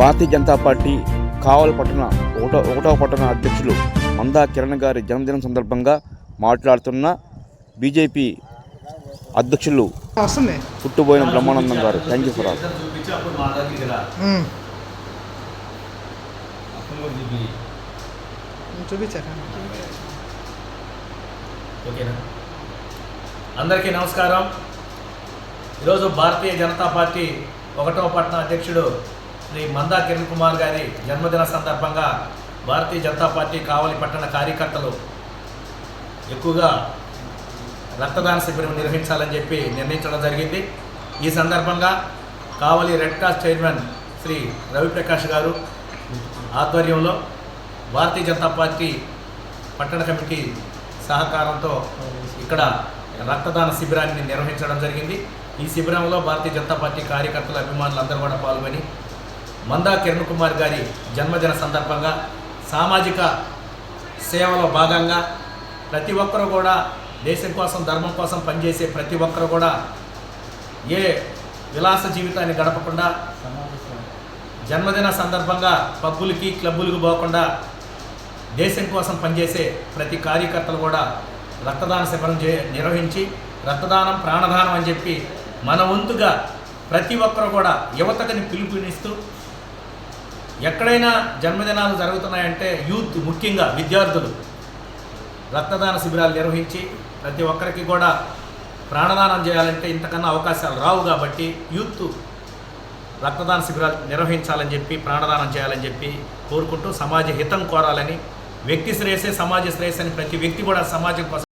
భారతీయ Janata party కావలి పట్టణ ఒకటవ పట్టణ అధ్యక్షులు మందా కిరణ్ గారి జన్మదినం సందర్భంగా మాట్లాడుతున్న బీజేపీ అధ్యక్షులు పుట్టుబోయిన బ్రహ్మానందం గారు. Thank you for all. అందరికీ నమస్కారం. ఈరోజు భారతీయ జనతా పార్టీ ఒకటవ పట్టణ అధ్యక్షుడు శ్రీ మందా కిరణ్ కుమార్ గారి జన్మదిన సందర్భంగా భారతీయ జనతా పార్టీ కావలి పట్టణ కార్యకర్తలు ఎక్కువగా రక్తదాన శిబిరం నిర్వహించాలని చెప్పి నిర్ణయించడం జరిగింది. ఈ సందర్భంగా Kavali red cross chairman Shri Raviprakash గారు ఆధ్వర్యంలో భారతీయ జనతా పార్టీ పట్టణ కమిటీ సహకారంతో ఇక్కడ రక్తదాన శిబిరాన్ని నిర్వహించడం జరిగింది. ఈ శిబిరంలో భారతీయ జనతా పార్టీ కార్యకర్తల అభిమానులు అందరూ కూడా పాల్గొని మందా కిరణ్ కుమార్ గారి జన్మదిన సందర్భంగా సామాజిక సేవలో భాగంగా ప్రతి ఒక్కరూ కూడా దేశం కోసం ధర్మం కోసం పనిచేసే ప్రతి ఒక్కరు కూడా ఏ విలాస జీవితాన్ని గడపకుండా జన్మదిన సందర్భంగా పబ్బులకి క్లబ్బులకు పోకుండా దేశం కోసం పనిచేసే ప్రతి కార్యకర్తలు కూడా రక్తదాన శిబిరం నిర్వహించి రక్తదానం ప్రాణదానం అని చెప్పి మన వంతుగా ప్రతి ఒక్కరు కూడా యువతకని పిలుపునిస్తూ ఎక్కడైనా జన్మదినాలు జరుగుతున్నాయంటే యూత్ ముఖ్యంగా విద్యార్థులు రక్తదాన శిబిరాలు నిర్వహించి ప్రతి ఒక్కరికి కూడా ప్రాణదానం చేయాలంటే ఇంతకన్నా అవకాశాలు రావు కాబట్టి యూత్ రక్తదాన శిబిరాలు నిర్వహించాలని చెప్పి ప్రాణదానం చేయాలని చెప్పి కోరుకుంటూ సమాజ హితం కోరాలని వ్యక్తి శ్రేయసే సమాజ శ్రేయస్ అని ప్రతి వ్యక్తి కూడా సమాజం కోసం